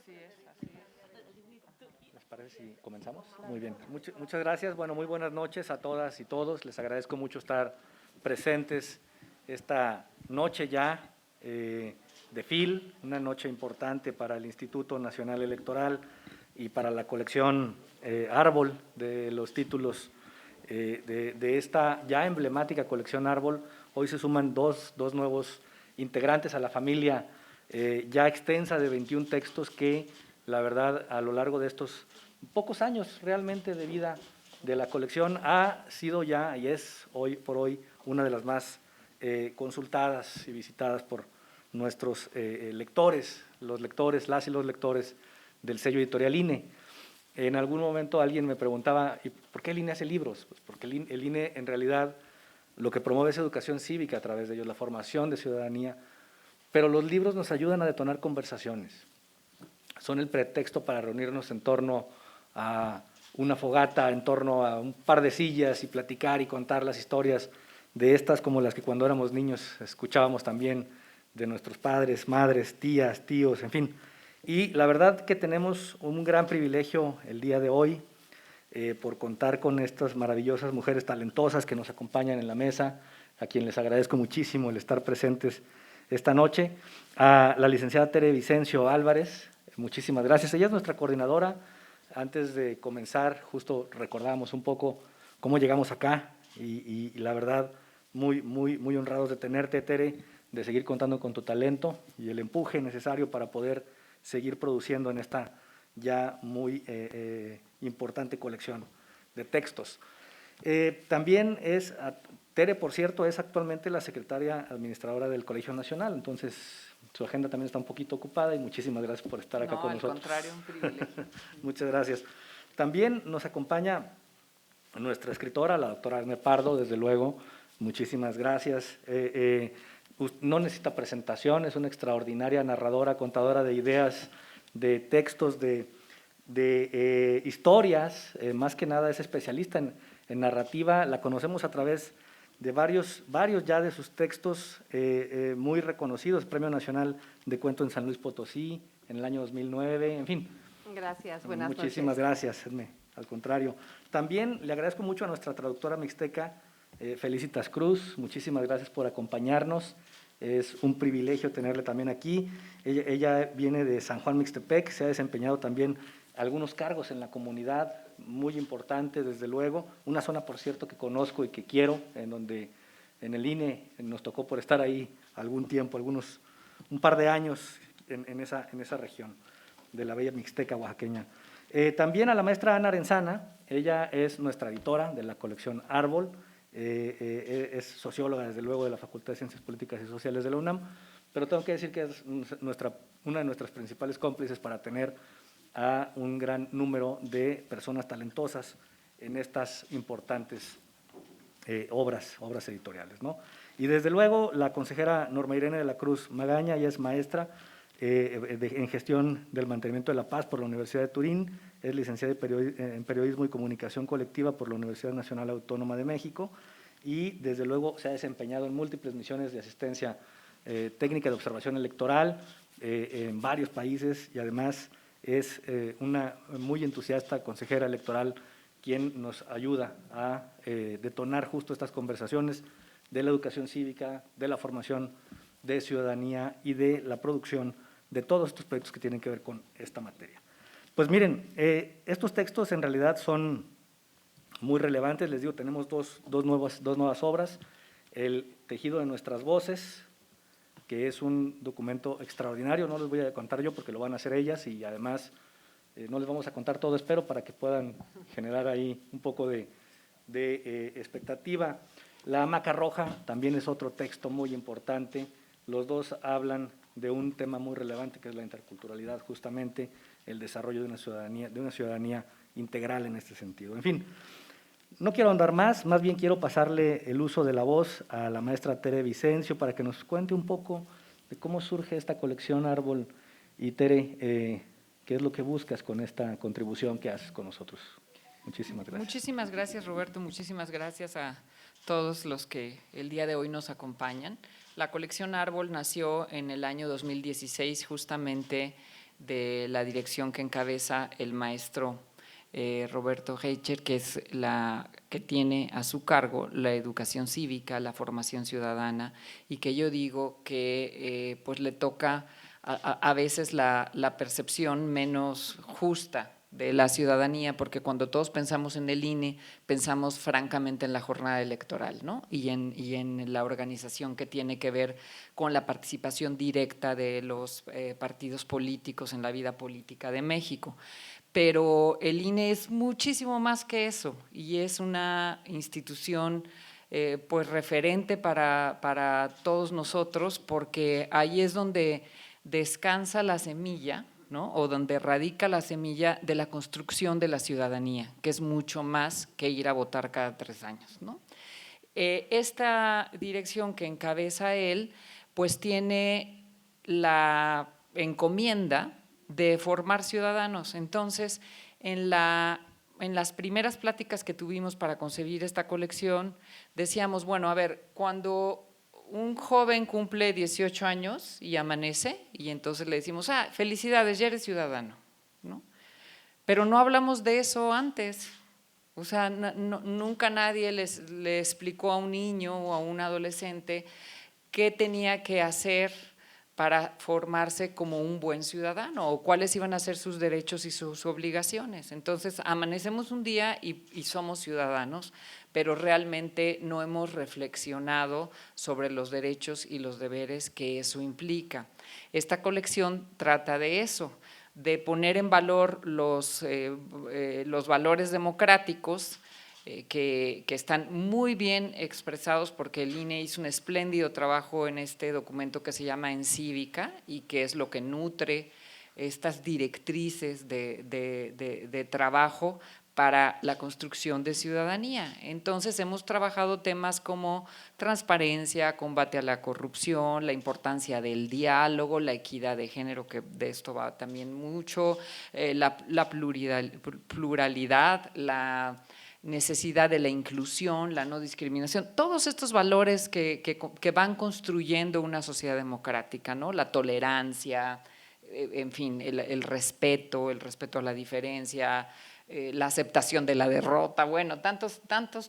Así es, así es. ¿Les parece si comenzamos? Muy bien, muchas gracias. Bueno, muy buenas noches a todas y todos. Les agradezco mucho estar presentes esta noche ya de FIL, una noche importante para el Instituto Nacional Electoral y para la colección Árbol de los títulos de esta ya emblemática colección Árbol. Hoy se suman dos nuevos integrantes a la familia ya extensa de 21 textos que, la verdad, a lo largo de estos pocos años realmente de vida de la colección ha sido ya y es hoy por hoy una de las más consultadas y visitadas por nuestros lectores, las y los lectores del sello editorial INE. En algún momento alguien me preguntaba, ¿y por qué el INE hace libros? Pues porque el INE en realidad lo que promueve es educación cívica a través de ellos, la formación de ciudadanía, pero los libros nos ayudan a detonar conversaciones. Son el pretexto para reunirnos en torno a una fogata, en torno a un par de sillas y platicar y contar las historias de estas como las que cuando éramos niños escuchábamos también de nuestros padres, madres, tías, tíos, en fin. Y la verdad que tenemos un gran privilegio el día de hoy por contar con estas maravillosas mujeres talentosas que nos acompañan en la mesa, a quien les agradezco muchísimo el estar presentes esta noche. A la licenciada Tere Vicencio Álvarez, muchísimas gracias. Ella es nuestra coordinadora. Antes de comenzar, justo recordábamos un poco cómo llegamos acá y la verdad, muy honrados de tenerte, Tere, de seguir contando con tu talento y el empuje necesario para poder seguir produciendo en esta ya muy importante colección de textos. También Tere, por cierto, es actualmente la secretaria administradora del Colegio Nacional, entonces su agenda también está un poquito ocupada y muchísimas gracias por estar acá con nosotros. No, al contrario, un privilegio. Muchas gracias. También nos acompaña nuestra escritora, la doctora Arne Pardo, desde luego, muchísimas gracias. No necesita presentación, es una extraordinaria narradora, contadora de ideas, de textos, de historias, más que nada es especialista en narrativa, la conocemos a través de varios ya de sus textos muy reconocidos, Premio Nacional de Cuento en San Luis Potosí en el año 2009, en fin. Gracias, buenas noches. Muchísimas gracias, Edme, al contrario. También le agradezco mucho a nuestra traductora mixteca, Felicitas Cruz, muchísimas gracias por acompañarnos, es un privilegio tenerle también aquí. Ella viene de San Juan Mixtepec, se ha desempeñado también algunos cargos en la comunidad, muy importante desde luego, una zona por cierto que conozco y que quiero, en donde en el INE nos tocó por estar ahí algún tiempo, un par de años en esa región de la bella Mixteca oaxaqueña. También a la maestra Ana Arenzana, ella es nuestra editora de la colección Árbol, es socióloga desde luego de la Facultad de Ciencias Políticas y Sociales de la UNAM, pero tengo que decir que es una de nuestras principales cómplices para tener a un gran número de personas talentosas en estas importantes obras editoriales, ¿no? Y desde luego la consejera Norma Irene de la Cruz Magaña, ella es maestra en gestión del mantenimiento de la paz por la Universidad de Turín, es licenciada en periodismo y comunicación colectiva por la Universidad Nacional Autónoma de México y desde luego se ha desempeñado en múltiples misiones de asistencia técnica de observación electoral en varios países y además es una muy entusiasta consejera electoral quien nos ayuda a detonar justo estas conversaciones de la educación cívica, de la formación de ciudadanía y de la producción de todos estos proyectos que tienen que ver con esta materia. Pues miren, estos textos en realidad son muy relevantes, les digo, tenemos dos nuevas obras, El tejido de nuestras voces, que es un documento extraordinario, no les voy a contar yo porque lo van a hacer ellas y además no les vamos a contar todo, espero, para que puedan generar ahí un poco de expectativa. La hamaca roja también es otro texto muy importante, los dos hablan de un tema muy relevante que es la interculturalidad, justamente el desarrollo de una ciudadanía integral en este sentido. En fin, no quiero ahondar más bien quiero pasarle el uso de la voz a la maestra Tere Vicencio para que nos cuente un poco de cómo surge esta colección Árbol. Y Tere, ¿qué es lo que buscas con esta contribución que haces con nosotros? Muchísimas gracias. Muchísimas gracias, Roberto, muchísimas gracias a todos los que el día de hoy nos acompañan. La colección Árbol nació en el año 2016 justamente de la dirección que encabeza el maestro Roberto Heicher, que es la que tiene a su cargo la educación cívica, la formación ciudadana, y que yo digo que pues le toca a veces la percepción menos justa de la ciudadanía, porque cuando todos pensamos en el INE, pensamos francamente en la jornada electoral, ¿no? y en la organización que tiene que ver con la participación directa de los partidos políticos en la vida política de México. Pero el INE es muchísimo más que eso y es una institución pues referente para todos nosotros, porque ahí es donde descansa la semilla, ¿no? O donde radica la semilla de la construcción de la ciudadanía, que es mucho más que ir a votar cada 3 años, ¿no? Esta dirección que encabeza él, pues tiene la encomienda de formar ciudadanos. Entonces, en las primeras pláticas que tuvimos para concebir esta colección, decíamos, bueno, a ver, cuando un joven cumple 18 años y amanece, y entonces le decimos, felicidades, ya eres ciudadano, ¿no? Pero no hablamos de eso antes. O sea, nunca nadie le explicó a un niño o a un adolescente qué tenía que hacer para formarse como un buen ciudadano o cuáles iban a ser sus derechos y sus obligaciones. Entonces, amanecemos un día y somos ciudadanos, pero realmente no hemos reflexionado sobre los derechos y los deberes que eso implica. Esta colección trata de eso, de poner en valor los valores democráticos que están muy bien expresados, porque el INE hizo un espléndido trabajo en este documento que se llama Encívica y que es lo que nutre estas directrices de trabajo para la construcción de ciudadanía. Entonces hemos trabajado temas como transparencia, combate a la corrupción, la importancia del diálogo, la equidad de género, que de esto va también mucho, la pluralidad, la necesidad de la inclusión, la no discriminación, todos estos valores que van construyendo una sociedad democrática, ¿no? La tolerancia, en fin, el respeto a la diferencia, la aceptación de la derrota, bueno, tantos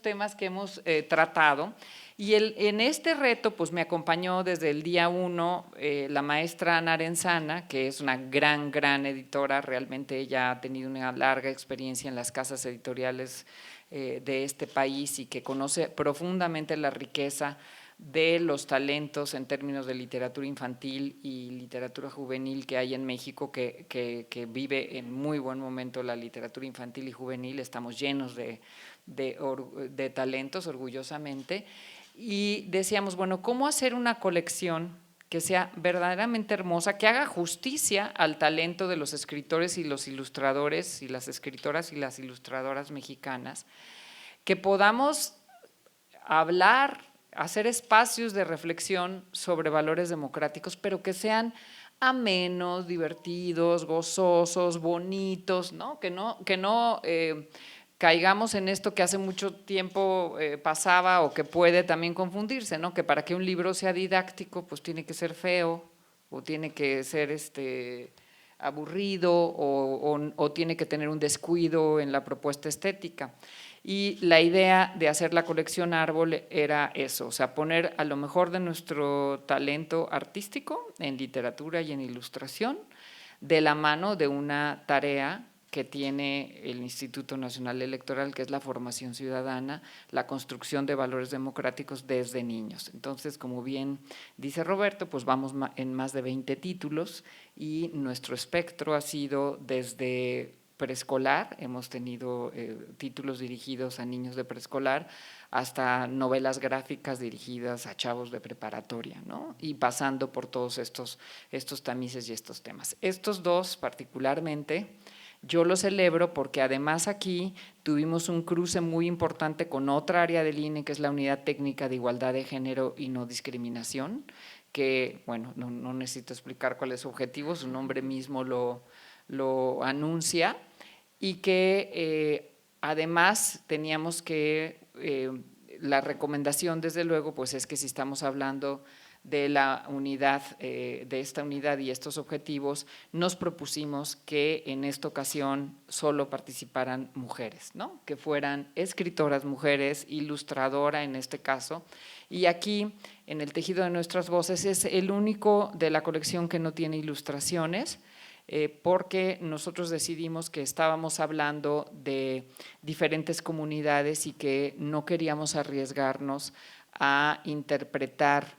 temas que hemos tratado. Y en este reto pues me acompañó desde el día 1 la maestra Ana Arenzana, que es una gran editora, realmente ella ha tenido una larga experiencia en las casas editoriales de este país y que conoce profundamente la riqueza de los talentos en términos de literatura infantil y literatura juvenil que hay en México, que vive en muy buen momento la literatura infantil y juvenil. Estamos llenos de talentos, orgullosamente, y decíamos, bueno, ¿cómo hacer una colección que sea verdaderamente hermosa, que haga justicia al talento de los escritores y los ilustradores y las escritoras y las ilustradoras mexicanas, que podamos hablar, hacer espacios de reflexión sobre valores democráticos, pero que sean amenos, divertidos, gozosos, bonitos, ¿no? Que no caigamos en esto que hace mucho tiempo pasaba o que puede también confundirse, ¿no? Que para que un libro sea didáctico, pues tiene que ser feo o tiene que ser aburrido o tiene que tener un descuido en la propuesta estética. Y la idea de hacer la colección Árbol era eso, o sea, poner a lo mejor de nuestro talento artístico en literatura y en ilustración, de la mano de una tarea que tiene el Instituto Nacional Electoral, que es la formación ciudadana, la construcción de valores democráticos desde niños. Entonces, como bien dice Roberto, pues vamos en más de 20 títulos y nuestro espectro ha sido desde preescolar, hemos tenido títulos dirigidos a niños de preescolar, hasta novelas gráficas dirigidas a chavos de preparatoria, ¿no? Y pasando por todos estos tamices y estos temas. Estos dos particularmente yo los celebro porque además aquí tuvimos un cruce muy importante con otra área del INE, que es la Unidad Técnica de Igualdad de Género y No Discriminación, que, bueno, no necesito explicar cuál es su objetivo, su nombre mismo lo anuncia, y que además teníamos que, la recomendación desde luego, pues es que si estamos hablando de la unidad, de esta unidad y estos objetivos, nos propusimos que en esta ocasión solo participaran mujeres, ¿no? Que fueran escritoras mujeres, ilustradora en este caso, y aquí en el tejido de nuestras voces es el único de la colección que no tiene ilustraciones, porque nosotros decidimos que estábamos hablando de diferentes comunidades y que no queríamos arriesgarnos a interpretar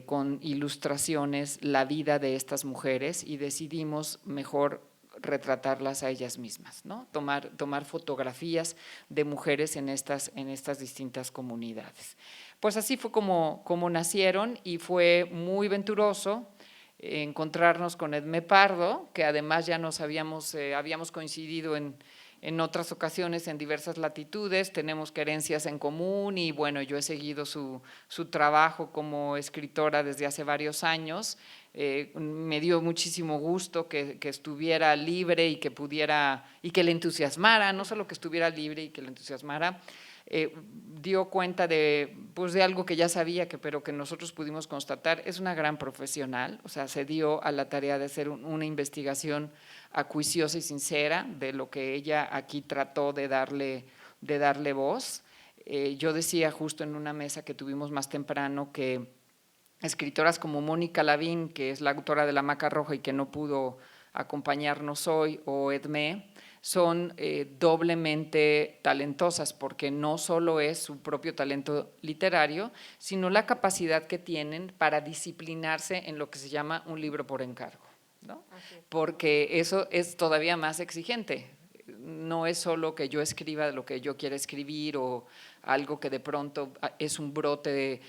con ilustraciones la vida de estas mujeres y decidimos mejor retratarlas a ellas mismas, ¿no? Tomar fotografías de mujeres en estas distintas comunidades. Pues así fue como nacieron y fue muy venturoso encontrarnos con Edmé Pardo, que además ya nos habíamos coincidido en otras ocasiones en diversas latitudes, tenemos querencias en común y bueno, yo he seguido su trabajo como escritora desde hace varios años. Me dio muchísimo gusto que estuviera libre y que pudiera, y que le entusiasmara, no solo que estuviera libre y que le entusiasmara, dio cuenta de algo que ya sabía, pero que nosotros pudimos constatar. Es una gran profesional, o sea, se dio a la tarea de hacer una investigación acuiciosa y sincera de lo que ella aquí trató de darle voz. Yo decía justo en una mesa que tuvimos más temprano que escritoras como Mónica Lavín, que es la autora de La Hamaca Roja y que no pudo acompañarnos hoy, o Edmé, son doblemente talentosas, porque no solo es su propio talento literario, sino la capacidad que tienen para disciplinarse en lo que se llama un libro por encargo, ¿no? Porque eso es todavía más exigente. No es solo que yo escriba lo que yo quiera escribir o algo que de pronto es un brote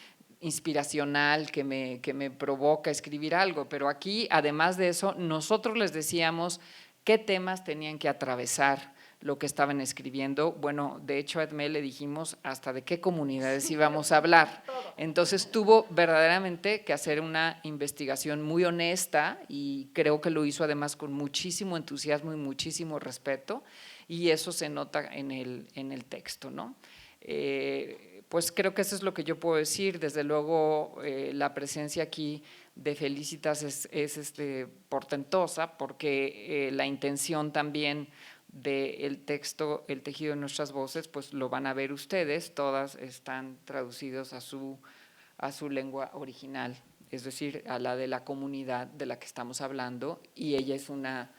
inspiracional que me provoca escribir algo, pero aquí, además de eso, nosotros les decíamos qué temas tenían que atravesar lo que estaban escribiendo. Bueno, de hecho a Edmé le dijimos hasta de qué comunidades íbamos a hablar. Entonces tuvo verdaderamente que hacer una investigación muy honesta y creo que lo hizo además con muchísimo entusiasmo y muchísimo respeto, y eso se nota en el texto, ¿no? Pues creo que eso es lo que yo puedo decir. Desde luego la presencia aquí de Felicitas es portentosa, porque la intención también del texto, el tejido de nuestras voces, pues lo van a ver ustedes, todas están traducidos a su lengua original, es decir, a la de la comunidad de la que estamos hablando, y ella es una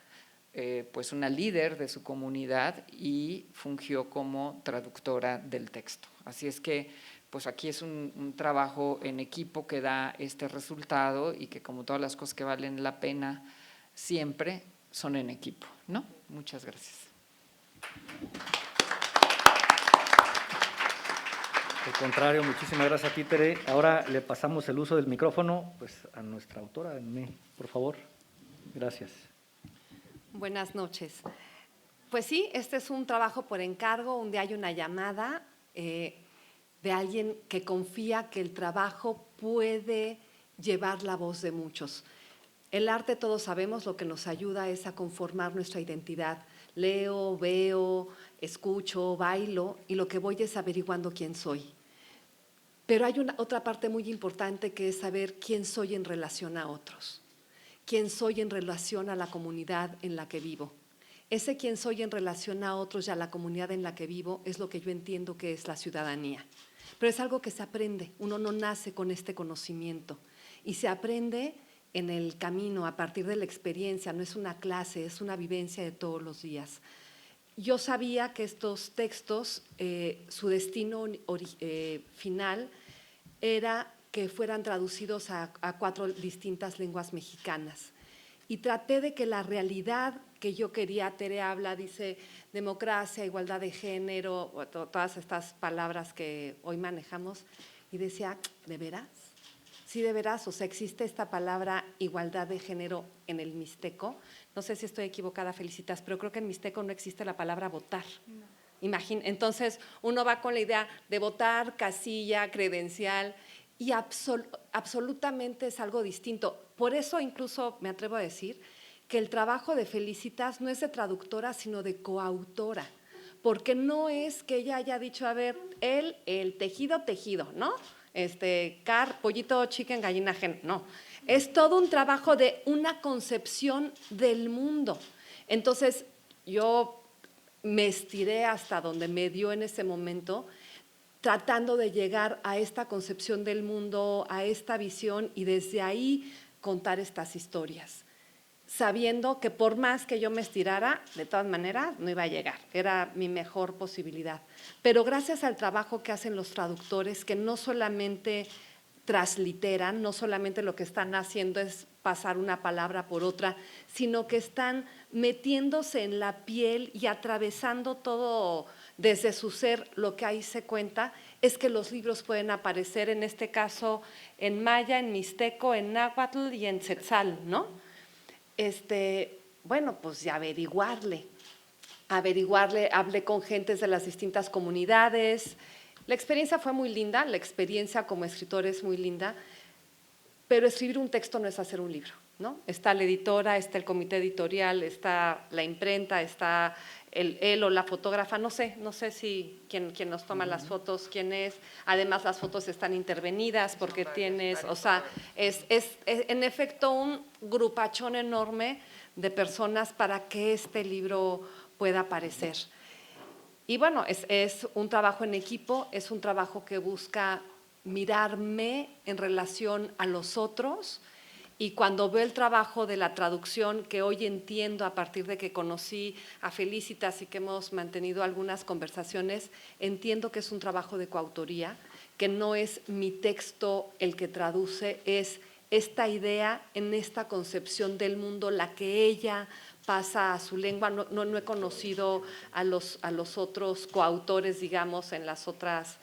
líder de su comunidad y fungió como traductora del texto. Así es que pues aquí es un trabajo en equipo que da este resultado, y que, como todas las cosas que valen la pena siempre, son en equipo, ¿no? Muchas gracias. Al contrario, muchísimas gracias a ti, Tere. Ahora le pasamos el uso del micrófono pues a nuestra autora, Edmé, por favor. Gracias. Buenas noches. Pues sí, este es un trabajo por encargo, donde hay una llamada de alguien que confía que el trabajo puede llevar la voz de muchos. El arte, todos sabemos, lo que nos ayuda es a conformar nuestra identidad. Leo, veo, escucho, bailo, y lo que voy es averiguando quién soy. Pero hay otra parte muy importante, que es saber quién soy en relación a otros, quién soy en relación a la comunidad en la que vivo. Ese quién soy en relación a otros y a la comunidad en la que vivo es lo que yo entiendo que es la ciudadanía. Pero es algo que se aprende, uno no nace con este conocimiento, y se aprende en el camino, a partir de la experiencia. No es una clase, es una vivencia de todos los días. Yo sabía que estos textos, su destino final era que fueran traducidos a 4 distintas lenguas mexicanas. Y traté de que la realidad que yo quería, Tere habla, dice democracia, igualdad de género, todas estas palabras que hoy manejamos, y decía, ¿de veras? Sí, de veras, o sea, existe esta palabra igualdad de género en el mixteco. No sé si estoy equivocada, Felicitas, pero creo que en mixteco no existe la palabra votar. No. Entonces, uno va con la idea de votar, casilla, credencial, y absolutamente es algo distinto. Por eso incluso me atrevo a decir que el trabajo de Felicitas no es de traductora, sino de coautora, porque no es que ella haya dicho, a ver, el tejido, ¿no? Pollito, chicken, gallina, gen. No, es todo un trabajo de una concepción del mundo. Entonces, yo me estiré hasta donde me dio en ese momento, tratando de llegar a esta concepción del mundo, a esta visión, y desde ahí contar estas historias, sabiendo que por más que yo me estirara, de todas maneras no iba a llegar, era mi mejor posibilidad. Pero gracias al trabajo que hacen los traductores, que no solamente transliteran, no solamente lo que están haciendo es pasar una palabra por otra, sino que están metiéndose en la piel y atravesando todo desde su ser. Lo que ahí se cuenta es que los libros pueden aparecer, en este caso, en maya, en mixteco, en náhuatl y en tzetzal, ¿no? Bueno, pues ya averiguarle, hablé con gentes de las distintas comunidades. La experiencia fue muy linda, la experiencia como escritor es muy linda, pero escribir un texto no es hacer un libro, ¿no? Está la editora, está el comité editorial, está la imprenta, está él o la fotógrafa, no sé si quien nos toma las fotos, quién es. Además, las fotos están intervenidas porque tienes, o sea, es en efecto un grupachón enorme de personas para que este libro pueda aparecer. Y bueno, es un trabajo en equipo, es un trabajo que busca mirarme en relación a los otros, y cuando veo el trabajo de la traducción, que hoy entiendo a partir de que conocí a Felicitas y que hemos mantenido algunas conversaciones, entiendo que es un trabajo de coautoría, que no es mi texto el que traduce, es esta idea en esta concepción del mundo la que ella pasa a su lengua. No he conocido a los otros coautores, digamos, en las otras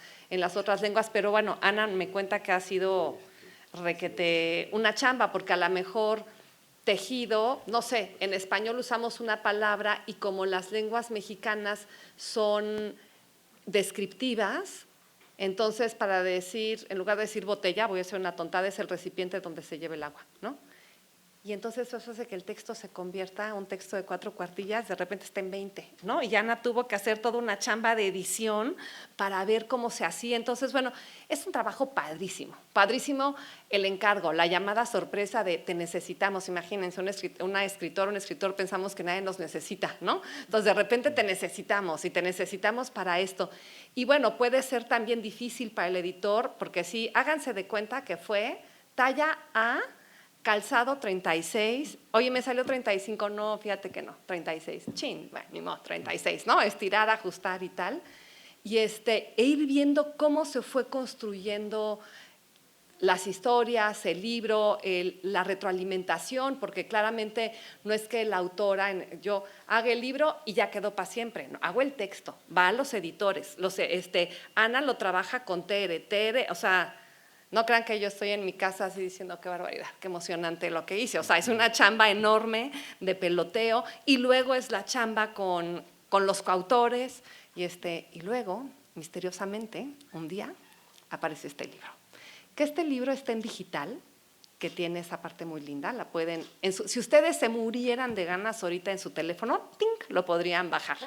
lenguas, pero bueno, Ana me cuenta que ha sido una chamba, porque a lo mejor tejido, no sé, en español usamos una palabra y como las lenguas mexicanas son descriptivas, entonces para decir, en lugar de decir botella, voy a hacer una tontada, es el recipiente donde se lleva el agua, ¿no? Y entonces eso hace que el texto se convierta, un texto de 4 cuartillas, de repente está en 20, ¿no? Y Ana tuvo que hacer toda una chamba de edición para ver cómo se hacía. Entonces, bueno, es un trabajo padrísimo, padrísimo el encargo, la llamada sorpresa de te necesitamos. Imagínense, un escritor, pensamos que nadie nos necesita, ¿no? Entonces, de repente te necesitamos y te necesitamos para esto. Y bueno, puede ser también difícil para el editor, porque sí, háganse de cuenta que fue talla A, calzado 36, oye, me salió 35, no, fíjate que no, 36, chin, bueno, ni modo, 36, ¿no? Estirar, ajustar y tal. Y e ir viendo cómo se fue construyendo las historias, el libro, la retroalimentación, porque claramente no es que la autora, yo haga el libro y ya quedó para siempre, no, hago el texto, va a los editores, Ana lo trabaja con Tere, o sea, no crean que yo estoy en mi casa así diciendo qué barbaridad, qué emocionante lo que hice. O sea, es una chamba enorme de peloteo, y luego es la chamba con los coautores. Y luego, misteriosamente, un día aparece este libro. Que este libro está en digital, que tiene esa parte muy linda. La pueden, si ustedes se murieran de ganas ahorita en su teléfono, ¡tink!, lo podrían bajar.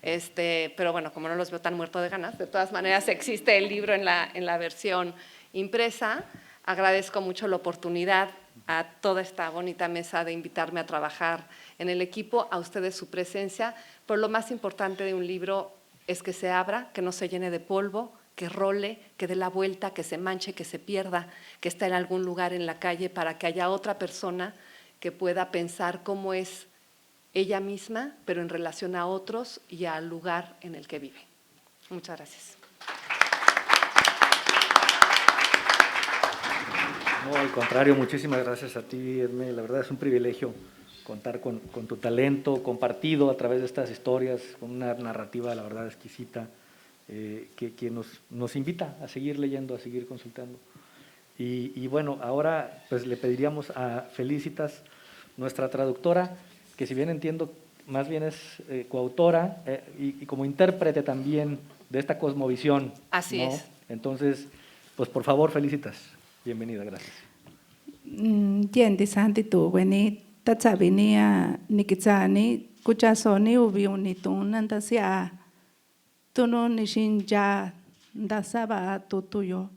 Pero bueno, como no los veo tan muerto de ganas, de todas maneras existe el libro en la versión impresa. Agradezco mucho la oportunidad a toda esta bonita mesa de invitarme a trabajar en el equipo, a ustedes su presencia, pero lo más importante de un libro es que se abra, que no se llene de polvo, que role, que dé la vuelta, que se manche, que se pierda, que esté en algún lugar en la calle, para que haya otra persona que pueda pensar cómo es ella misma, pero en relación a otros y al lugar en el que vive. Muchas gracias. No, al contrario, muchísimas gracias a ti, Edme. La verdad es un privilegio contar con tu talento compartido a través de estas historias, con una narrativa, la verdad, exquisita, que nos invita a seguir leyendo, a seguir consultando. Y bueno, ahora pues le pediríamos a Felicitas, nuestra traductora, que si bien entiendo, más bien es coautora y como intérprete también de esta cosmovisión. Así, ¿no? Es. Entonces, pues por favor, Felicitas. Bienvenida, gracias. Yendi santi tu weni tatsabinia nikitsani kuchasoni ubiuni tunandasia tunu nishinja ndasaba tutuyo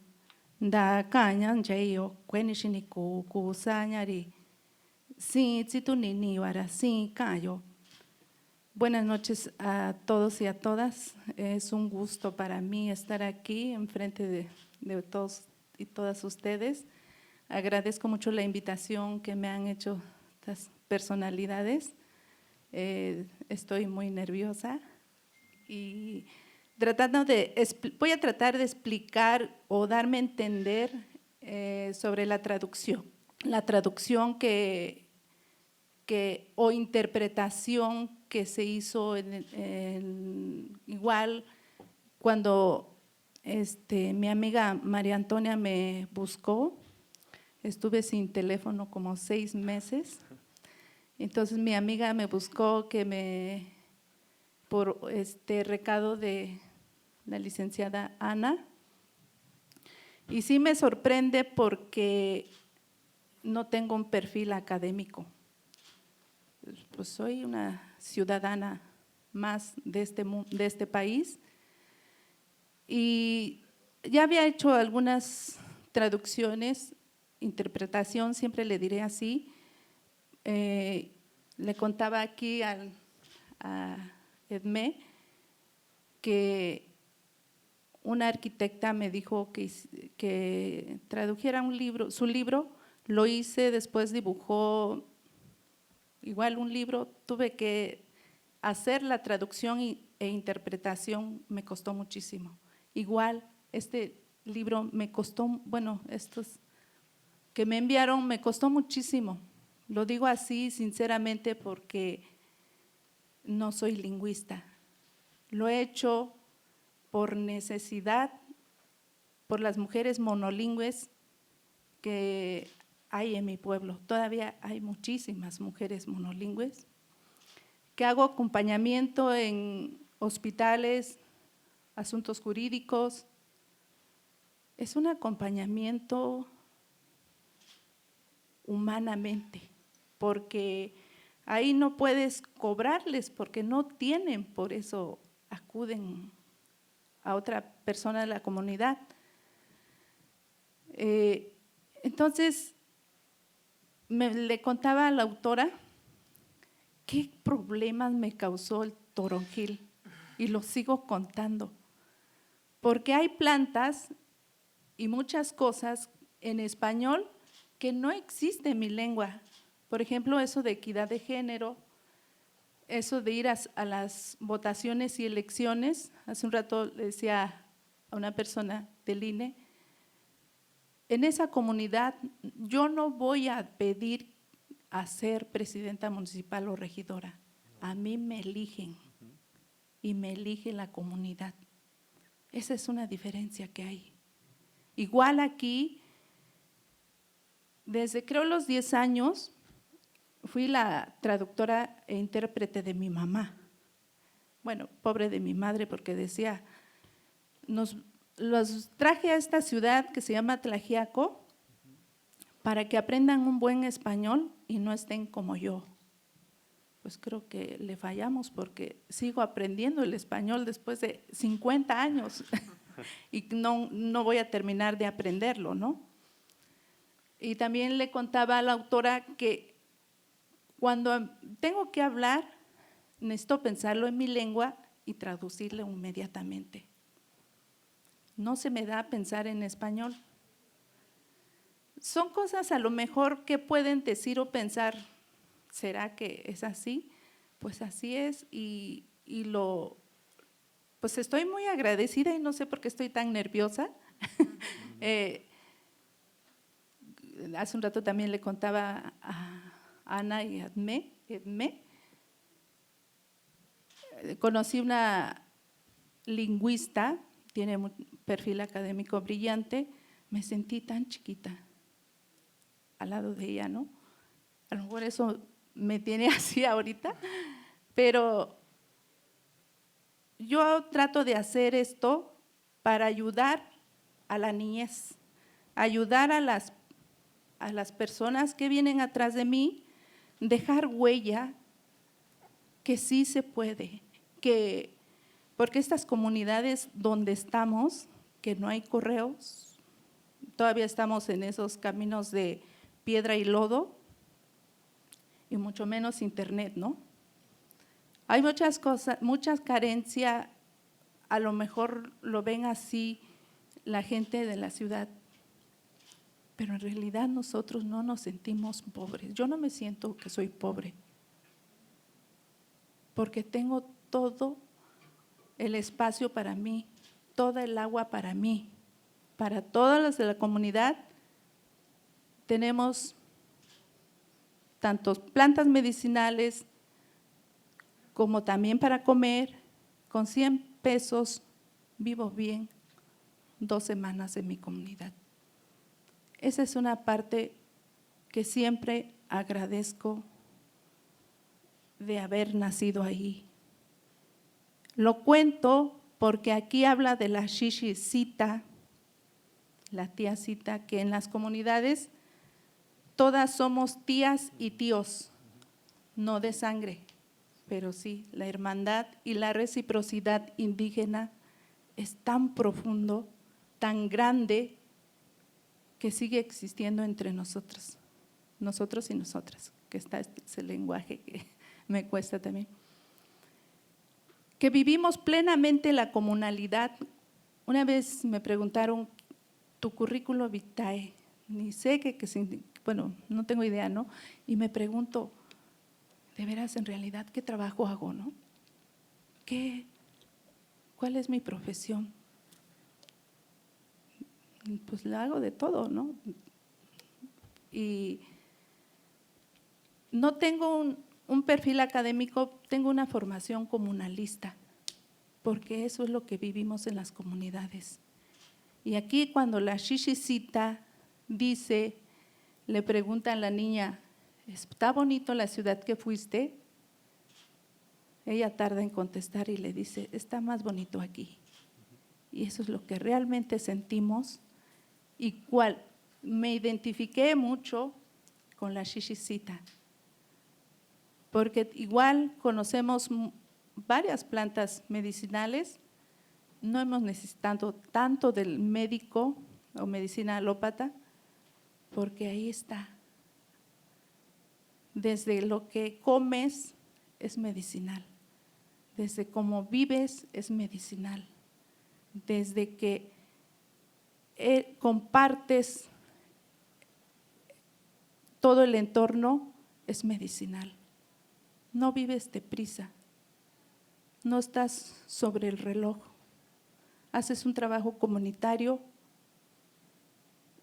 da kaña jayo kweni shini ku sañari sin tsituni ni wara sin kayo. Buenas noches a todos y a todas. Es un gusto para mí estar aquí enfrente de todos y todas ustedes. Agradezco mucho la invitación que me han hecho estas personalidades. Estoy muy nerviosa y voy a tratar de explicar o darme a entender sobre la traducción. La traducción o interpretación que se hizo igual cuando mi amiga María Antonia me buscó. Estuve sin teléfono como 6 meses. Entonces mi amiga me buscó por recado de la licenciada Ana. Y sí me sorprende porque no tengo un perfil académico. Pues soy una ciudadana más de este país. Y ya había hecho algunas traducciones, interpretación, siempre le diré así. Le contaba aquí a Edmé que una arquitecta me dijo que tradujera su libro, lo hice, después dibujó igual un libro, tuve que hacer la traducción e interpretación, me costó muchísimo. Igual este libro me costó, bueno, estos que me enviaron me costó muchísimo. Lo digo así sinceramente porque no soy lingüista. Lo he hecho por necesidad, por las mujeres monolingües que hay en mi pueblo. Todavía hay muchísimas mujeres monolingües, que hago acompañamiento en hospitales, asuntos jurídicos. Es un acompañamiento humanamente, porque ahí no puedes cobrarles porque no tienen, por eso acuden a otra persona de la comunidad. Entonces, le contaba a la autora qué problemas me causó el toronjil y lo sigo contando, porque hay plantas y muchas cosas en español que no existe en mi lengua. Por ejemplo, eso de equidad de género, eso de ir a las votaciones y elecciones. Hace un rato le decía a una persona del INE, en esa comunidad yo no voy a pedir a ser presidenta municipal o regidora. A mí me eligen y me elige la comunidad. Esa es una diferencia que hay. Igual aquí, desde creo los 10 años, fui la traductora e intérprete de mi mamá. Bueno, pobre de mi madre, porque decía, los traje a esta ciudad que se llama Tlaxiaco para que aprendan un buen español y no estén como yo. Pues creo que le fallamos porque sigo aprendiendo el español después de 50 años y no voy a terminar de aprenderlo, ¿no? Y también le contaba a la autora que cuando tengo que hablar, necesito pensarlo en mi lengua y traducirlo inmediatamente. No se me da pensar en español. Son cosas a lo mejor que pueden decir o pensar, ¿será que es así? Pues así es pues estoy muy agradecida y no sé por qué estoy tan nerviosa. Hace un rato también le contaba a Ana y a Edmé. Conocí una lingüista, tiene un perfil académico brillante, me sentí tan chiquita al lado de ella, ¿no? A lo mejor eso me tiene así ahorita, pero yo trato de hacer esto para ayudar a la niñez, ayudar a las personas que vienen atrás de mí, dejar huella que sí se puede, porque estas comunidades donde estamos, que no hay correos, todavía estamos en esos caminos de piedra y lodo, y mucho menos internet, ¿no? Hay muchas cosas, muchas carencias, a lo mejor lo ven así la gente de la ciudad, pero en realidad nosotros no nos sentimos pobres. Yo no me siento que soy pobre, porque tengo todo el espacio para mí, toda el agua para mí, para todas las de la comunidad. Tenemos tanto plantas medicinales como también para comer. Con 100 pesos vivo bien 2 semanas en mi comunidad. Esa es una parte que siempre agradezco de haber nacido ahí. Lo cuento porque aquí habla de la shishicita, la tíacita, que en las comunidades todas somos tías y tíos, no de sangre, pero sí, la hermandad y la reciprocidad indígena es tan profundo, tan grande, que sigue existiendo entre nosotros y nosotras, que está ese lenguaje que me cuesta también. Que vivimos plenamente la comunalidad. Una vez me preguntaron, tu currículo vitae, ni sé bueno, no tengo idea, ¿no? Y me pregunto, de veras, en realidad, ¿qué trabajo hago, no? ¿Cuál es mi profesión? Pues la hago de todo, ¿no? Y no tengo un perfil académico, tengo una formación comunalista, porque eso es lo que vivimos en las comunidades. Y aquí cuando la shishicita dice, le pregunta a la niña, ¿está bonito la ciudad que fuiste? Ella tarda en contestar y le dice, está más bonito aquí. Y eso es lo que realmente sentimos, y me identifiqué mucho con la shishicita, porque igual conocemos varias plantas medicinales, no hemos necesitado tanto del médico o medicina alópata, porque ahí está. Desde lo que comes es medicinal, desde cómo vives es medicinal, desde que compartes todo el entorno es medicinal. No vives deprisa, no estás sobre el reloj, haces un trabajo comunitario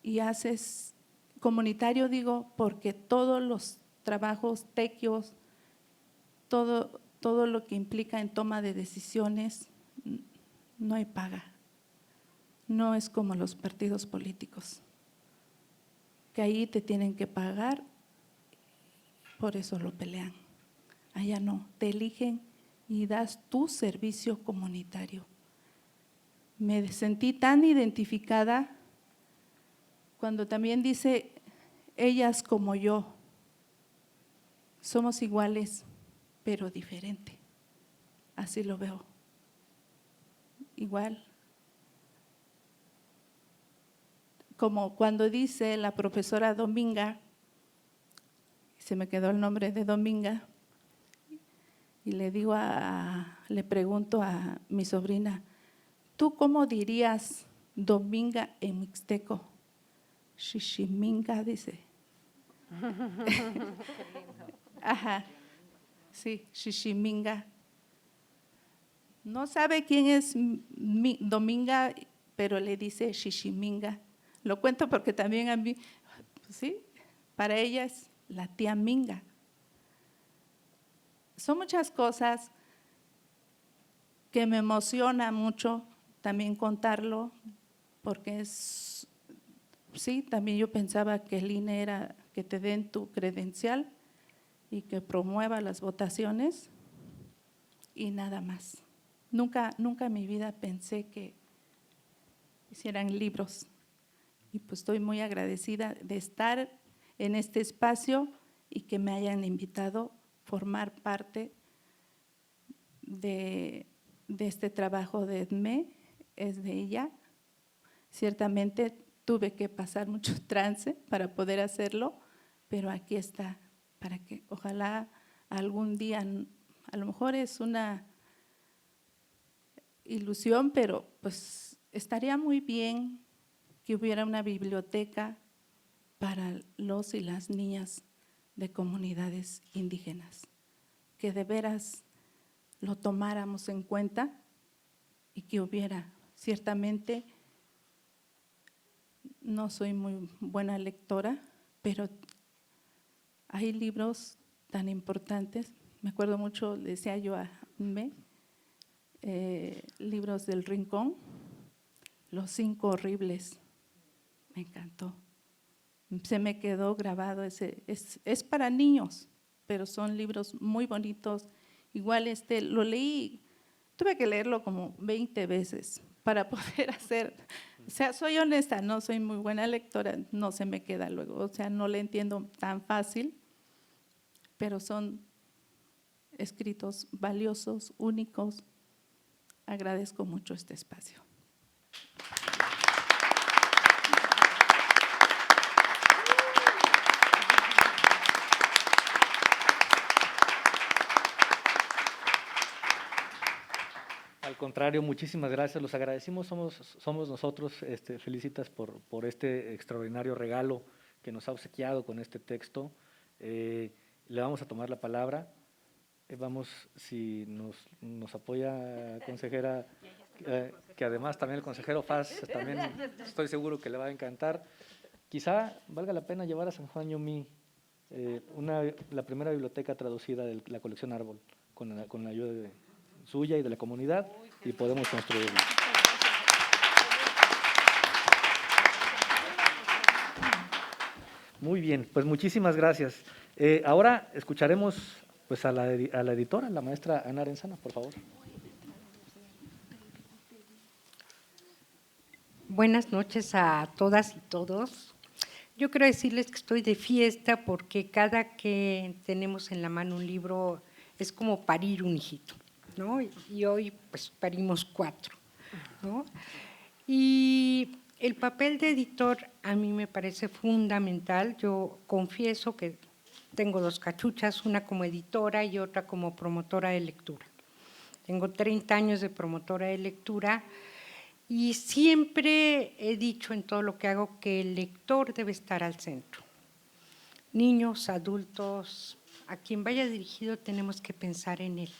y haces comunitario, digo, porque todos los trabajos tequios, todo lo que implica en toma de decisiones, no hay paga. No es como los partidos políticos, que ahí te tienen que pagar, por eso lo pelean. Allá no, te eligen y das tu servicio comunitario. Me sentí tan identificada cuando también dice, ellas como yo, somos iguales, pero diferente. Así lo veo. Igual. Como cuando dice la profesora Dominga, se me quedó el nombre de Dominga, y le pregunto a mi sobrina, ¿tú cómo dirías Dominga en mixteco? Shishiminga, dice. Ajá, sí, Shishiminga. No sabe quién es Dominga, pero le dice Shishiminga. Lo cuento porque también a mí, sí, para ella es la tía Minga. Son muchas cosas que me emociona mucho también contarlo, porque sí, también yo pensaba que el INE era que te den tu credencial y que promueva las votaciones y nada más. Nunca en mi vida pensé que hicieran libros. Y pues estoy muy agradecida de estar en este espacio y que me hayan invitado a formar parte de este trabajo de EDME, es de ella. Ciertamente tuve que pasar mucho trance para poder hacerlo, pero aquí está, para que ojalá algún día, a lo mejor es una ilusión, pero pues estaría muy bien que hubiera una biblioteca para los y las niñas de comunidades indígenas, que de veras lo tomáramos en cuenta y que hubiera, ciertamente, no soy muy buena lectora, pero hay libros tan importantes. Me acuerdo mucho, le decía yo a Me, libros del Rincón, Los 5 horribles, me encantó. Se me quedó grabado, es para niños, pero son libros muy bonitos. Igual lo leí, tuve que leerlo como 20 veces para poder hacer, o sea, soy honesta, no soy muy buena lectora, no se me queda luego, o sea, no le entiendo tan fácil, pero son escritos valiosos, únicos. Agradezco mucho este espacio. Al contrario, muchísimas gracias, los agradecimos, somos nosotros, felicitas por este extraordinario regalo que nos ha obsequiado con este texto. Le vamos a tomar la palabra, vamos, si nos apoya, consejera, que además también el consejero Faz, también estoy seguro que le va a encantar. Quizá valga la pena llevar a San Juan Yomí la primera biblioteca traducida de la colección Árbol, con la ayuda suya y de la comunidad, y podemos construirlo. Muy bien, pues muchísimas gracias. Ahora escucharemos pues a la editora, la maestra Ana Arenzana, por favor. Buenas noches a todas y todos. Yo quiero decirles que estoy de fiesta porque cada que tenemos en la mano un libro es como parir un hijito, ¿no? Y hoy pues parimos 4, ¿no? Y el papel de editor a mí me parece fundamental. Yo confieso que tengo 2 cachuchas, una como editora y otra como promotora de lectura. Tengo 30 años de promotora de lectura y siempre he dicho en todo lo que hago que el lector debe estar al centro. Niños, adultos, a quien vaya dirigido tenemos que pensar en él.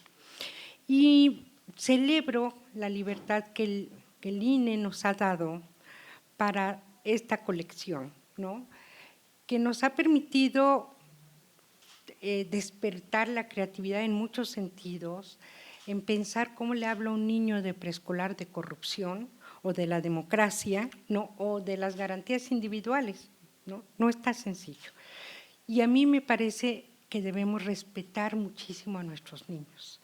Y celebro la libertad que el INE nos ha dado para esta colección, ¿no? Que nos ha permitido despertar la creatividad en muchos sentidos, en pensar cómo le habla a un niño de preescolar de corrupción o de la democracia, ¿no? O de las garantías individuales, ¿no? No es tan sencillo. Y a mí me parece que debemos respetar muchísimo a nuestros niños,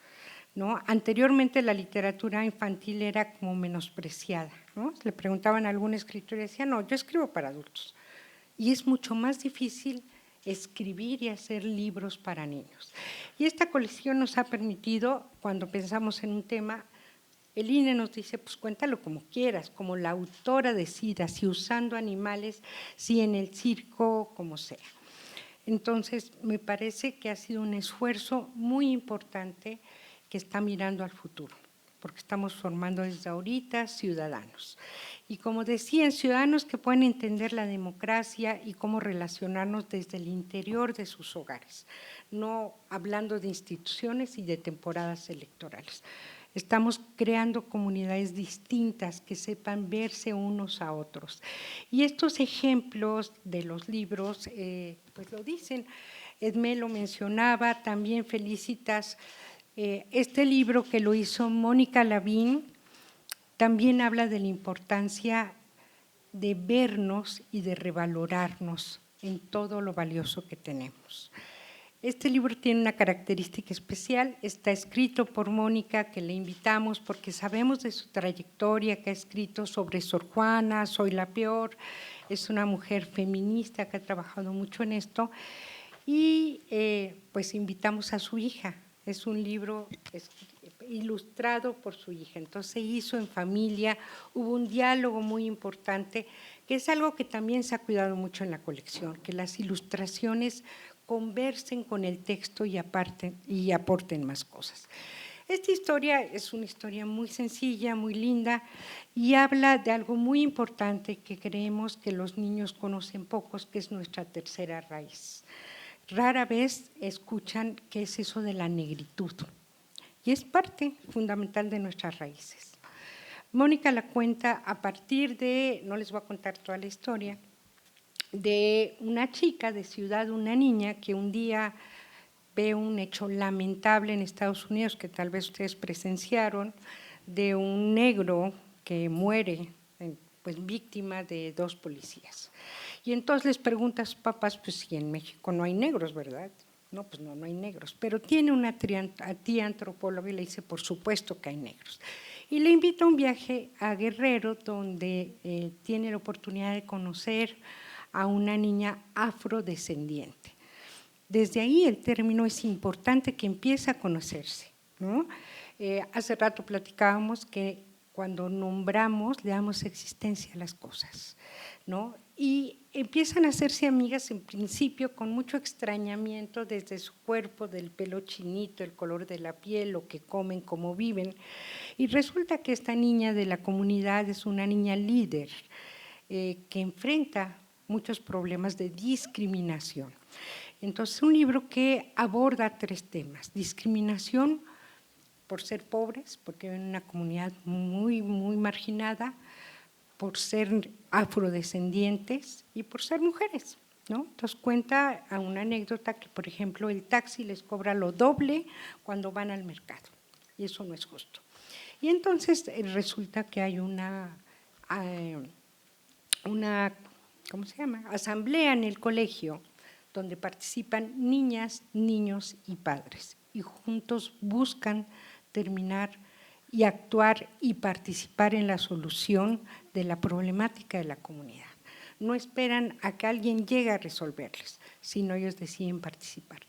¿no? Anteriormente la literatura infantil era como menospreciada, ¿no? Le preguntaban a algún escritor y decía, no, yo escribo para adultos. Y es mucho más difícil escribir y hacer libros para niños. Y esta colección nos ha permitido, cuando pensamos en un tema, el INE nos dice, pues cuéntalo como quieras, como la autora decida, si usando animales, si en el circo, como sea. Entonces, me parece que ha sido un esfuerzo muy importante que está mirando al futuro, porque estamos formando desde ahorita ciudadanos. Y como decían, ciudadanos que pueden entender la democracia y cómo relacionarnos desde el interior de sus hogares, no hablando de instituciones y de temporadas electorales. Estamos creando comunidades distintas que sepan verse unos a otros. Y estos ejemplos de los libros, pues lo dicen, Edmé lo mencionaba, también Felicitas, este libro que lo hizo Mónica Lavín, también habla de la importancia de vernos y de revalorarnos en todo lo valioso que tenemos. Este libro tiene una característica especial, está escrito por Mónica, que le invitamos porque sabemos de su trayectoria, que ha escrito sobre Sor Juana, Soy la Peor, es una mujer feminista que ha trabajado mucho en esto, y pues invitamos a su hija, es un libro ilustrado por su hija, entonces se hizo en familia, hubo un diálogo muy importante que es algo que también se ha cuidado mucho en la colección, que las ilustraciones conversen con el texto y aporten más cosas. Esta historia es una historia muy sencilla, muy linda, y habla de algo muy importante que creemos que los niños conocen pocos, que es nuestra tercera raíz. Rara vez escuchan qué es eso de la negritud, y es parte fundamental de nuestras raíces. Mónica la cuenta a partir de, no les voy a contar toda la historia, de una chica de ciudad, una niña que un día ve un hecho lamentable en Estados Unidos, que tal vez ustedes presenciaron, de un negro que muere, pues víctima de 2 policías. Y entonces les pregunta a sus papás, pues si en México no hay negros, ¿verdad? No, pues no hay negros, pero tiene una tía antropóloga y le dice, por supuesto que hay negros. Y le invita a un viaje a Guerrero, donde tiene la oportunidad de conocer a una niña afrodescendiente. Desde ahí el término es importante que empiece a conocerse, ¿no? Hace rato platicábamos que cuando nombramos le damos existencia a las cosas, ¿no? Y empiezan a hacerse amigas en principio con mucho extrañamiento desde su cuerpo, del pelo chinito, el color de la piel, lo que comen, cómo viven. Y resulta que esta niña de la comunidad es una niña líder que enfrenta muchos problemas de discriminación. Entonces, un libro que aborda 3 temas: discriminación por ser pobres, porque viven en una comunidad muy, muy marginada, por ser afrodescendientes y por ser mujeres, ¿no? Entonces cuenta a una anécdota que, por ejemplo, el taxi les cobra lo doble cuando van al mercado, y eso no es justo. Y entonces resulta que hay una ¿cómo se llama?, asamblea en el colegio, donde participan niñas, niños y padres, y juntos buscan terminar y actuar y participar en la solución de la problemática de la comunidad. No esperan a que alguien llegue a resolverles, sino ellos deciden participar.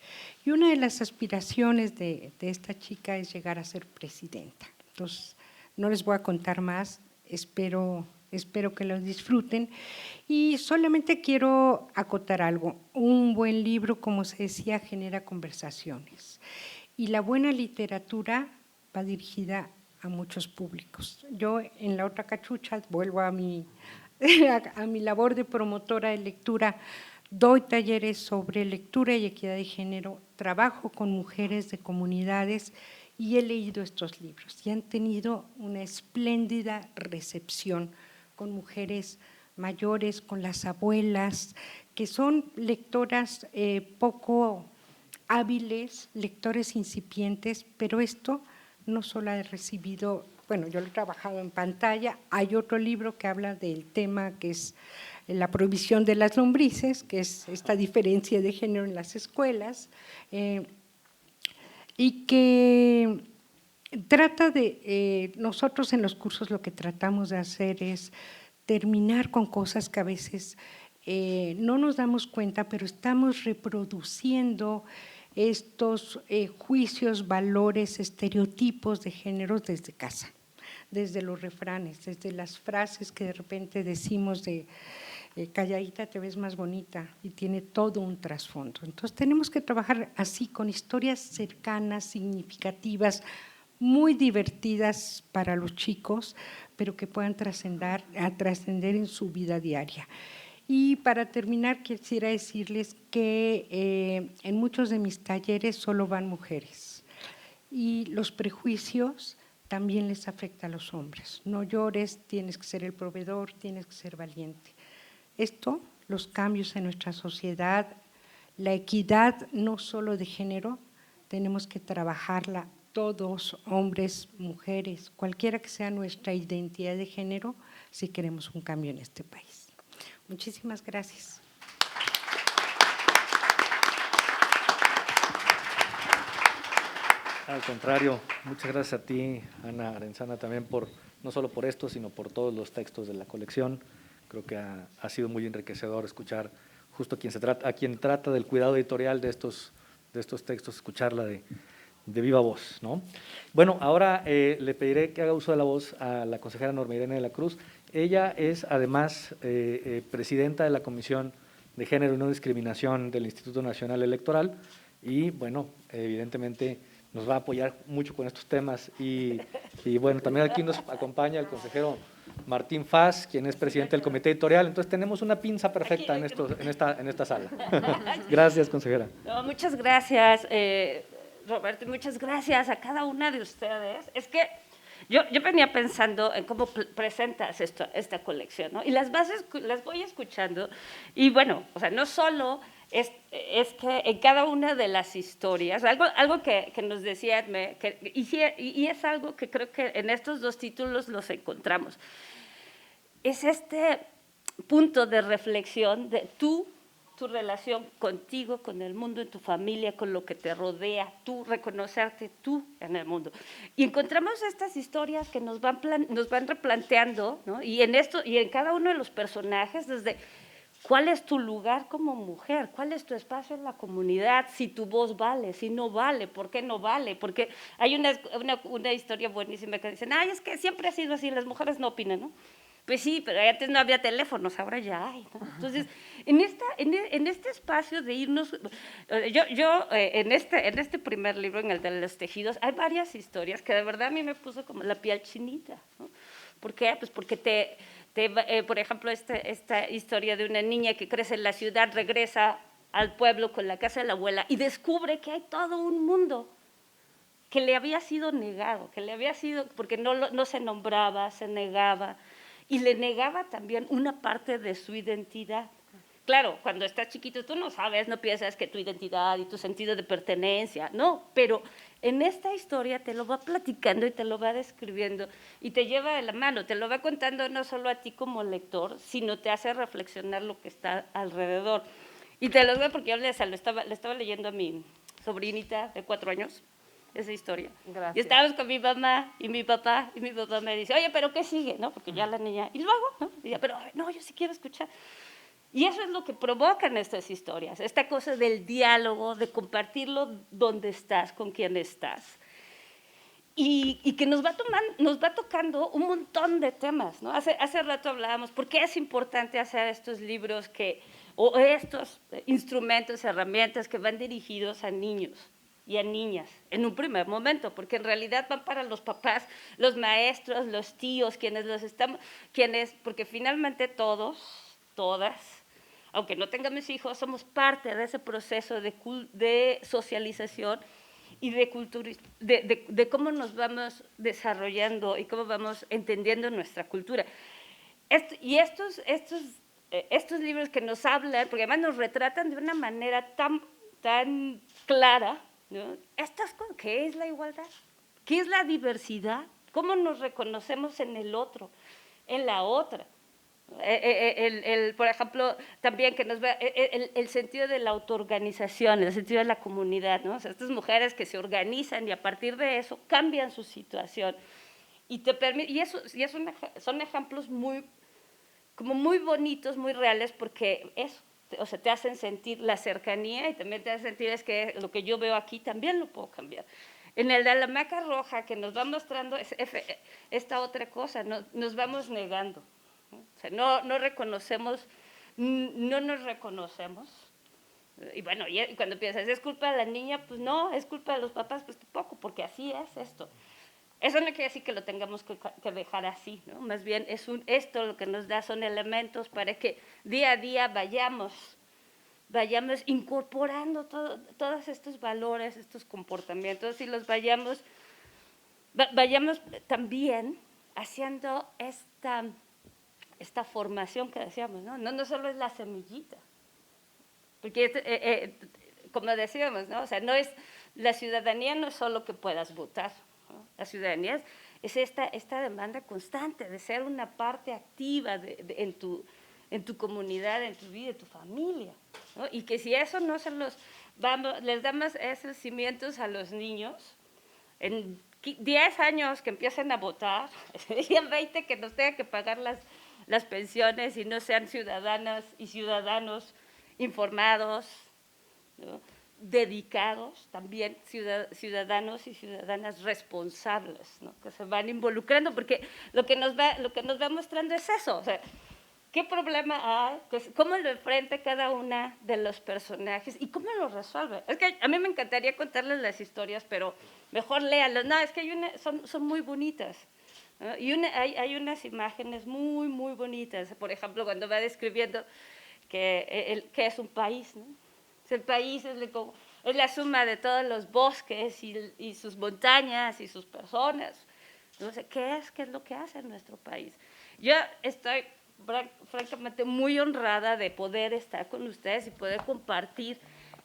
Y una de las aspiraciones de esta chica es llegar a ser presidenta. Entonces, no les voy a contar más, espero que lo disfruten. Y solamente quiero acotar algo: un buen libro, como se decía, genera conversaciones, y la buena literatura va dirigida a muchos públicos. Yo en la otra cachucha vuelvo a mi labor de promotora de lectura, doy talleres sobre lectura y equidad de género, trabajo con mujeres de comunidades y he leído estos libros y han tenido una espléndida recepción con mujeres mayores, con las abuelas, que son lectoras poco hábiles, lectores incipientes, pero esto no solo ha recibido, bueno, yo lo he trabajado en pantalla, hay otro libro que habla del tema que es la prohibición de las lombrices, que es esta diferencia de género en las escuelas, y que trata de, nosotros en los cursos lo que tratamos de hacer es terminar con cosas que a veces no nos damos cuenta, pero estamos reproduciendo estos juicios, valores, estereotipos de géneros desde casa, desde los refranes, desde las frases que de repente decimos de calladita te ves más bonita, y tiene todo un trasfondo. Entonces tenemos que trabajar así, con historias cercanas, significativas, muy divertidas para los chicos, pero que puedan trascender en su vida diaria. Y para terminar, quisiera decirles que en muchos de mis talleres solo van mujeres y los prejuicios también les afecta a los hombres. No llores, tienes que ser el proveedor, tienes que ser valiente. Esto, los cambios en nuestra sociedad, la equidad no solo de género, tenemos que trabajarla todos, hombres, mujeres, cualquiera que sea nuestra identidad de género, si queremos un cambio en este país. Muchísimas gracias. Al contrario, muchas gracias a ti, Ana Arenzana, también no solo por esto, sino por todos los textos de la colección. Creo que ha sido muy enriquecedor escuchar justo a quien trata del cuidado editorial de estos textos, escucharla de viva voz, ¿no? Bueno, ahora le pediré que haga uso de la voz a la consejera Norma Irene de la Cruz. Ella es además presidenta de la Comisión de Género y No Discriminación del Instituto Nacional Electoral y, bueno, evidentemente nos va a apoyar mucho con estos temas. Y bueno, también aquí nos acompaña el consejero Martín Faz, quien es presidente del comité editorial. Entonces tenemos una pinza perfecta en esta sala. Gracias, consejera. No, muchas gracias, Roberto, y muchas gracias a cada una de ustedes. Es que yo venía pensando en cómo presentas esta colección, ¿no? Y las voy escuchando, y bueno, o sea, no solo es que en cada una de las historias, algo que nos decía Edme, y es algo que creo que en estos dos títulos los encontramos, es este punto de reflexión de tu relación contigo, con el mundo, en tu familia, con lo que te rodea, tú, reconocerte tú en el mundo. Y encontramos estas historias que nos van replanteando, ¿no? Y en cada uno de los personajes, desde cuál es tu lugar como mujer, cuál es tu espacio en la comunidad, si tu voz vale, si no vale, por qué no vale, porque hay una historia buenísima que dicen, ay, es que siempre ha sido así, las mujeres no opinan, ¿no? Pues sí, pero antes no había teléfonos, ahora ya hay, ¿no? Entonces, en este espacio de irnos, en este primer libro, en el de los tejidos, hay varias historias que de verdad a mí me puso como la piel chinita, ¿no? ¿Por qué? Pues porque por ejemplo, esta historia de una niña que crece en la ciudad, regresa al pueblo con la casa de la abuela y descubre que hay todo un mundo que le había sido negado, porque no se nombraba, se negaba, y le negaba también una parte de su identidad. Claro, cuando estás chiquito tú no sabes, no piensas que tu identidad y tu sentido de pertenencia, no, pero en esta historia te lo va platicando y te lo va describiendo y te lleva de la mano, te lo va contando no solo a ti como lector, sino te hace reflexionar lo que está alrededor. Y te lo digo porque yo le estaba leyendo a mi sobrinita de 4 años, esa historia. Gracias. Y estábamos con mi mamá y mi papá me dice, oye, ¿pero qué sigue? ¿No? Porque ya la niña, y luego, ¿no? Y yo, pero no, yo sí quiero escuchar. Y eso es lo que provocan estas historias, esta cosa del diálogo, de compartirlo donde estás, con quién estás. Y que nos va tocando un montón de temas, ¿no? Hace rato hablábamos, ¿por qué es importante hacer estos libros o estos instrumentos, herramientas que van dirigidos a niños y a niñas en un primer momento? Porque en realidad van para los papás, los maestros, los tíos, porque finalmente todas, aunque no tengamos hijos, somos parte de ese proceso de socialización y de cómo nos vamos desarrollando y cómo vamos entendiendo nuestra cultura. Estos libros que nos hablan, porque además nos retratan de una manera tan clara, ¿no? ¿Qué es la igualdad? ¿Qué es la diversidad? ¿Cómo nos reconocemos en el otro, en la otra? Por ejemplo, también que nos ve el sentido de la autoorganización, el sentido de la comunidad, ¿no? O sea, estas mujeres que se organizan y a partir de eso cambian su situación. Son ejemplos muy bonitos, muy reales, porque te hacen sentir la cercanía y también te hacen sentir es que lo que yo veo aquí también lo puedo cambiar. En el de la hamaca roja que nos va mostrando esta otra cosa, nos vamos negando. O sea, no nos reconocemos. Y bueno, y cuando piensas, ¿es culpa de la niña? Pues no, es culpa de los papás, pues tampoco, porque así es esto. Eso no quiere decir que lo tengamos que dejar así, ¿no? Más bien esto lo que nos da son elementos para que día a día vayamos incorporando todos estos valores, estos comportamientos y los vayamos también haciendo esta formación que decíamos, ¿no? No solo es la semillita, porque como decíamos, ¿no? O sea, la ciudadanía no es solo que puedas votar, ¿no? La ciudadanía es esta demanda constante de ser una parte activa en tu comunidad, en tu vida, en tu familia, ¿no? Y que si eso no les damos esos cimientos a los niños, en 10 años que empiecen a votar, y en 20 que nos tengan que pagar las pensiones y no sean ciudadanas y ciudadanos informados, ¿no? dedicados, también ciudadanos y ciudadanas responsables, ¿no? Que se van involucrando, porque lo que nos va mostrando es eso, o sea, ¿qué problema hay? ¿Cómo lo enfrenta cada una de los personajes? ¿Y cómo lo resuelve? Es que a mí me encantaría contarles las historias, pero mejor léanlas. No, es que son muy bonitas, ¿no? Y hay unas imágenes muy, muy bonitas. Por ejemplo, cuando va describiendo que es un país, ¿no? El país es la suma de todos los bosques y sus montañas y sus personas. No sé, ¿qué es lo que hace nuestro país? Yo estoy francamente muy honrada de poder estar con ustedes y poder compartir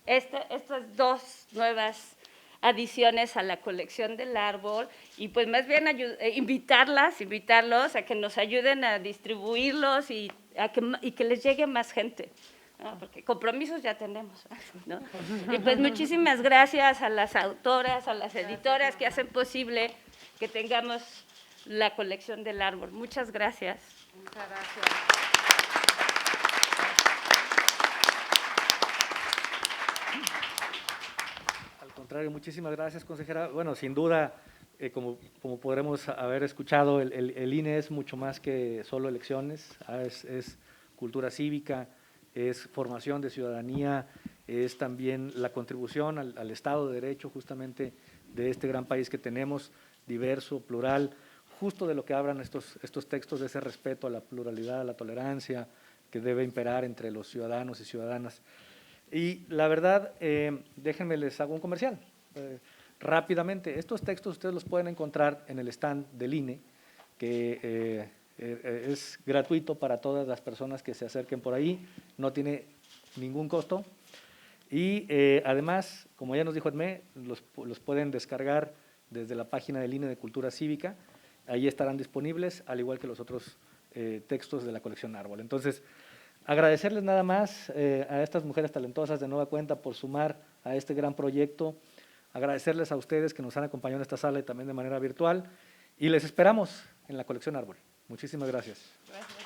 estas dos nuevas adiciones a la colección del árbol y pues más bien invitarlos a que nos ayuden a distribuirlos y que les llegue más gente, ¿no? Porque compromisos ya tenemos, ¿no? Y pues muchísimas gracias a las autoras, a las editoras que hacen posible que tengamos la colección del árbol. Muchas gracias. Muchas gracias. Al contrario, muchísimas gracias, consejera. Bueno, sin duda, como podremos haber escuchado, el INE es mucho más que solo elecciones, es cultura cívica, es formación de ciudadanía, es también la contribución al Estado de Derecho justamente de este gran país que tenemos, diverso, plural, justo de lo que hablan estos textos, de ese respeto a la pluralidad, a la tolerancia que debe imperar entre los ciudadanos y ciudadanas. Y la verdad, déjenme les hago un comercial. Rápidamente, estos textos ustedes los pueden encontrar en el stand del INE, que es gratuito para todas las personas que se acerquen por ahí, no tiene ningún costo. Y además, como ya nos dijo Edmé, los pueden descargar desde la página del INE de Cultura Cívica, ahí estarán disponibles, al igual que los otros textos de la colección Árbol. Entonces, agradecerles nada más a estas mujeres talentosas de nueva cuenta por sumar a este gran proyecto, agradecerles a ustedes que nos han acompañado en esta sala y también de manera virtual, y les esperamos en la colección Árbol. Muchísimas gracias. Gracias.